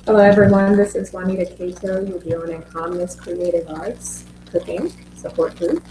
Hello everyone, this is Juanita Cato. You're joining OMNIS Creative Arts Cooking Support Group.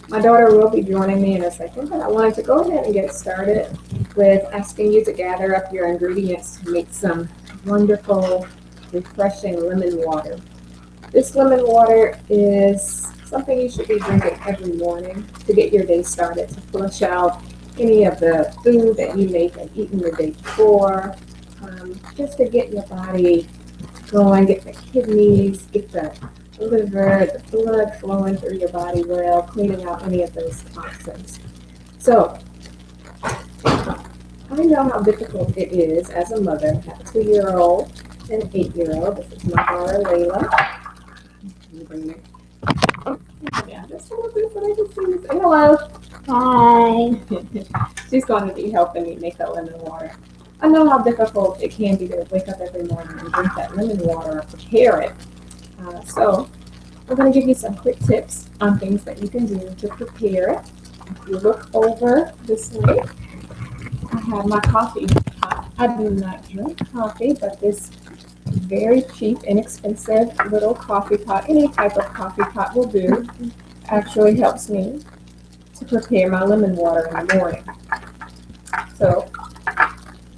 My daughter will be joining me in a second, but I wanted to go ahead and get started with asking you to gather up your ingredients to make some wonderful, refreshing lemon water. This lemon water is something you should be drinking every morning to get your day started, to flush out any of the food that you may have eaten the day before, just to get your body going, get the kidneys, get the liver, the blood flowing through your body well, cleaning out any of those toxins. So, I know how difficult it is as a mother. I have a 2-year-old and an 8-year-old. This is my daughter, Layla. Yeah, just a little bit so they can see me. Say hello. Hi. She's going to be helping me make the lemon water. I know how difficult it can be to wake up every morning and drink that lemon water or prepare it. So we're going to give you some quick tips on things that you can do to prepare it. If you look over this way, I have my coffee pot. I do not drink coffee, but this very cheap, inexpensive little coffee pot, any type of coffee pot will do, actually helps me to prepare my lemon water in the morning. So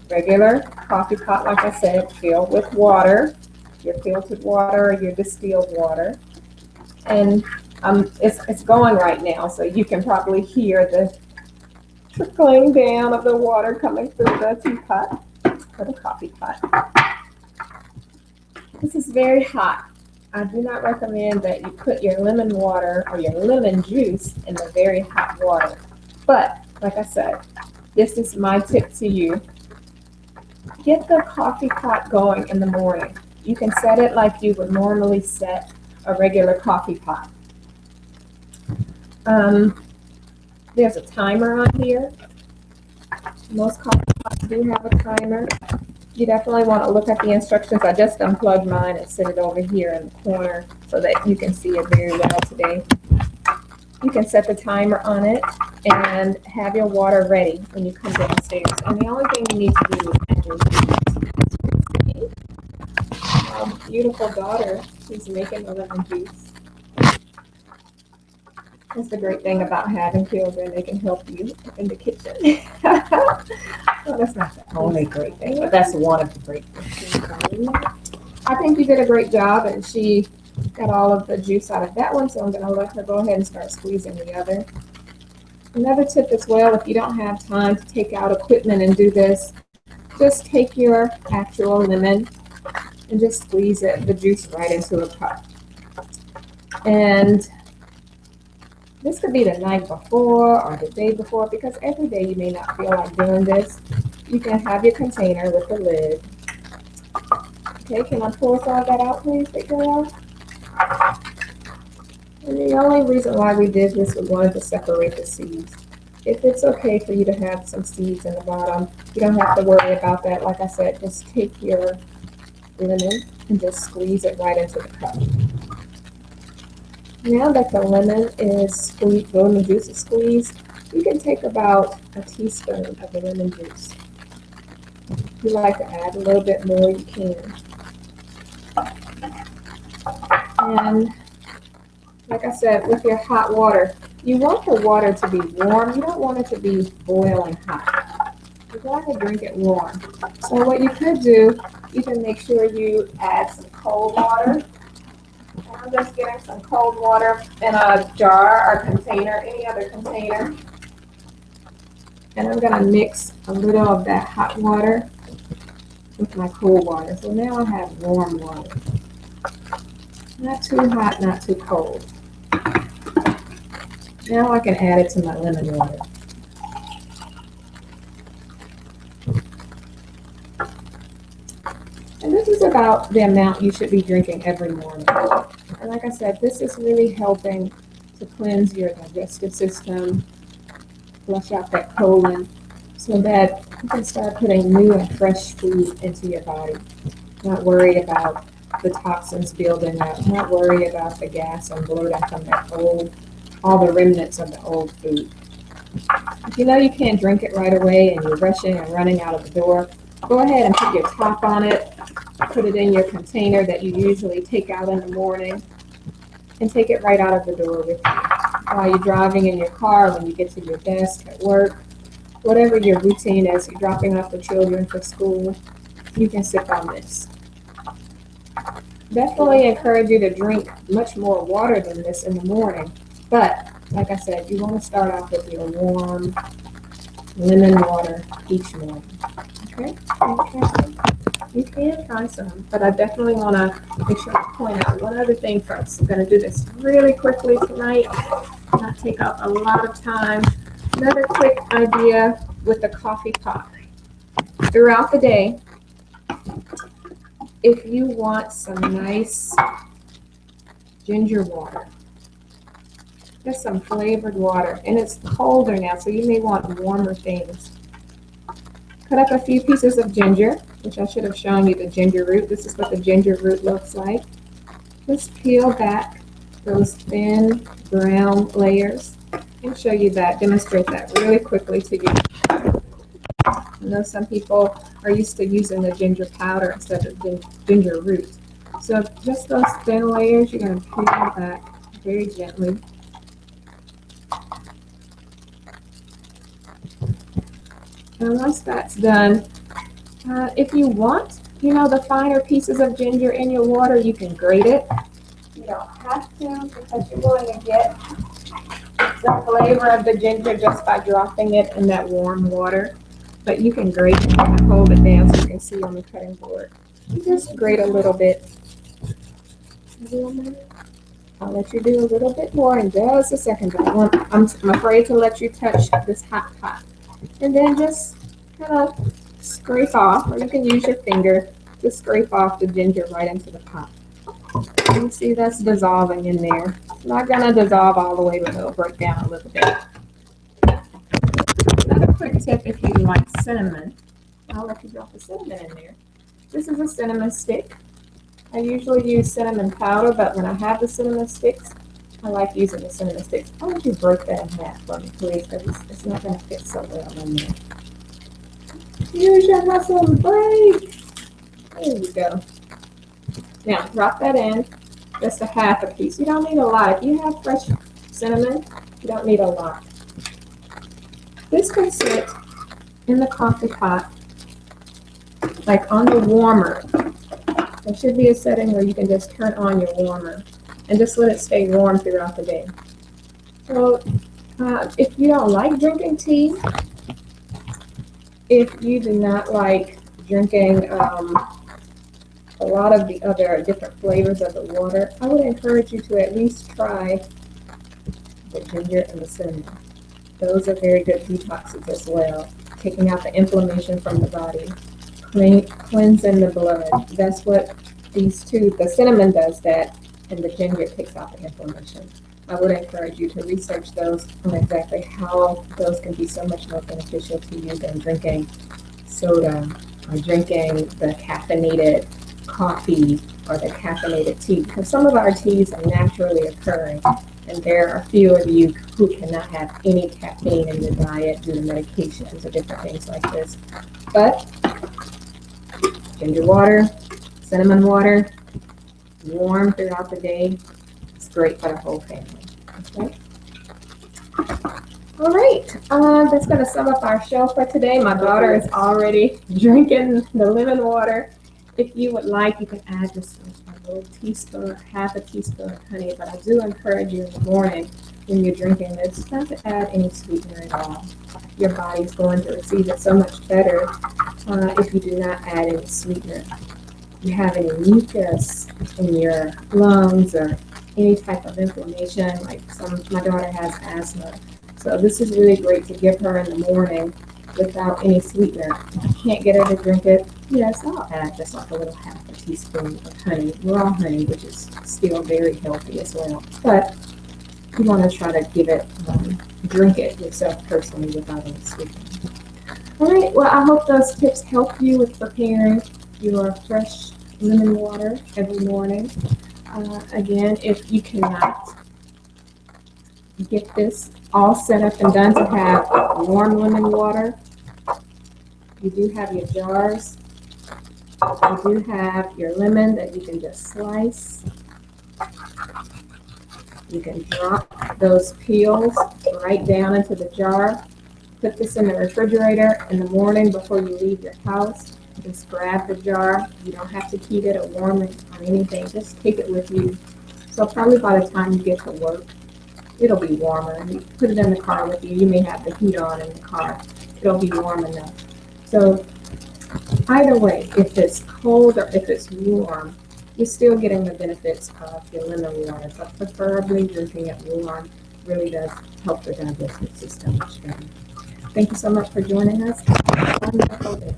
regular coffee pot, like I said, filled with water, your filtered water or your distilled water. And it's going right now, so you can probably hear the trickling down of the water coming through the teapot or the coffee pot. This is very hot. I do not recommend that you put your lemon water or your lemon juice in the very hot water. But, like I said, this is my tip to you. Get the coffee pot going in the morning. You can set it like you would normally set a regular coffee pot. There's a timer on here. Most coffee pots do have a timer. You definitely want to look at the instructions. I just unplugged mine and set it over here in the corner so that you can see it very well today. You can set the timer on it and have your water ready when you come downstairs. And the only thing you need to do is add your juice. My beautiful daughter, she's making the lemon juice. That's the great thing about having children. They can help you in the kitchen. Well, that's not the only great thing, but that's one of the great things. I think you did a great job, and she got all of the juice out of that one, so I'm going to let her go ahead and start squeezing the other. Another tip as well, if you don't have time to take out equipment and do this, just take your actual lemon and just squeeze the juice right into a cup. And this could be the night before or the day before, because every day you may not feel like doing this. You can have your container with the lid. Okay, can I pour some of that out, please, big girl? And the only reason why we did this, we wanted to separate the seeds. If it's okay for you to have some seeds in the bottom, you don't have to worry about that. Like I said, just take your lemon and just squeeze it right into the cup. Now that the lemon is squeezed, the lemon juice is squeezed, you can take about a teaspoon of the lemon juice. If you like to add a little bit more, you can. And like I said, with your hot water, you want the water to be warm. You don't want it to be boiling hot. You want to drink it warm. So what you could do, you can make sure you add some cold water. I'm just getting some cold water in a jar or container, any other container. And I'm going to mix a little of that hot water with my cold water. So now I have warm water. Not too hot, not too cold. Now I can add it to my lemon water. And this is about the amount you should be drinking every morning. And like I said, this is really helping to cleanse your digestive system, flush out that colon, so that you can start putting new and fresh food into your body. Not worried about the toxins building up, not worried about the gas and bloating from that all the remnants of the old food. If you know you can't drink it right away and you're rushing and running out of the door, Go ahead and put your top on it, put it in your container that you usually take out in the morning, and take it right out of the door with you. While you're driving in your car, when you get to your desk at work, whatever your routine is, you're dropping off the children for school, you can sip on this. Definitely encourage you to drink much more water than this in the morning. But, like I said, you want to start off with your warm lemon water each morning. Okay? You can try some, but I definitely want to make sure to point out one other thing first. I'm going to do this really quickly tonight, not take up a lot of time. Another quick idea with the coffee pot. Throughout the day, if you want some nice ginger water, just some flavored water, and it's colder now, so you may want warmer things. Cut up a few pieces of ginger, which I should have shown you the ginger root. This is what the ginger root looks like. Just peel back those thin brown layers. I'll show you that, demonstrate that really quickly to you. I know some people are used to using the ginger powder instead of ginger root. So just those thin layers, you're going to peel back very gently. And once that's done, if you want, the finer pieces of ginger in your water, you can grate it. You don't have to, because you're going to get the flavor of the ginger just by dropping it in that warm water. But you can grate it and hold it down so you can see on the cutting board. You just grate a little bit. I'll let you do a little bit more in just a second, but I'm afraid to let you touch this hot pot. And then just kind of scrape off, or you can use your finger to scrape off the ginger right into the pot. You see that's dissolving in there. It's not going to dissolve all the way, but it'll break down a little bit. Another quick tip, if you like cinnamon, I'll let you drop the cinnamon in there. This is a cinnamon stick. I usually use cinnamon powder, but when I have the cinnamon sticks, I like using the cinnamon sticks. Why don't you break that in half for me, please, because it's not going to fit so well in there. Use your muscle and break. There you go. Now, drop that in, just a half a piece. You don't need a lot. If you have fresh cinnamon, you don't need a lot. This can sit in the coffee pot, like on the warmer. There should be a setting where you can just turn on your warmer and just let it stay warm throughout the day. So if you don't like drinking tea, if you do not like drinking a lot of the other different flavors of the water, I would encourage you to at least try the ginger and the cinnamon. Those are very good detoxes as well, taking out the inflammation from the body, cleansing the blood. That's what these two, the cinnamon does that, and the ginger takes out the inflammation. I would encourage you to research those on exactly how those can be so much more beneficial to you than drinking soda or drinking the caffeinated coffee or the caffeinated tea. Because some of our teas are naturally occurring, and there are a few of you who cannot have any caffeine in your diet due to medications or different things like this. But ginger water, cinnamon water, warm throughout the day, it's great for the whole family. Okay. All right, that's going to sum up our show for today. My daughter is already drinking the lemon water. If you would like, you can add just a little teaspoon, half a teaspoon of honey, but I do encourage you in the morning when you're drinking this, not to add any sweetener at all. Your body's going to receive it so much better if you do not add any sweetener. If you have any mucus in your lungs or any type of inflammation, like my daughter has asthma. So this is really great to give her in the morning without any sweetener. If I can't get her to drink it, yes, I'll add just like a little half a teaspoon of honey, raw honey, which is still very healthy as well. But you want to try to give it, drink it yourself personally without any sweetener. All right, well, I hope those tips help you with preparing your fresh lemon water every morning. Again, if you cannot get this all set up and done to have warm lemon water, You do have your jars. You do have your lemon that you can just slice. You can drop those peels right down into the jar. Put this in the refrigerator in the morning before you leave your house. Just grab the jar. You don't have to heat it or warm it or anything. Just take it with you. So probably by the time you get to work, it'll be warmer. You put it in the car with you. You may have the heat on in the car. It'll be warm enough. So either way, if it's cold or if it's warm, you're still getting the benefits of your lemon water. But preferably drinking it warm really does help the digestive system much better. Thank you so much for joining us. Have a wonderful day.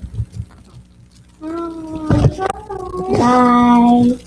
Bye.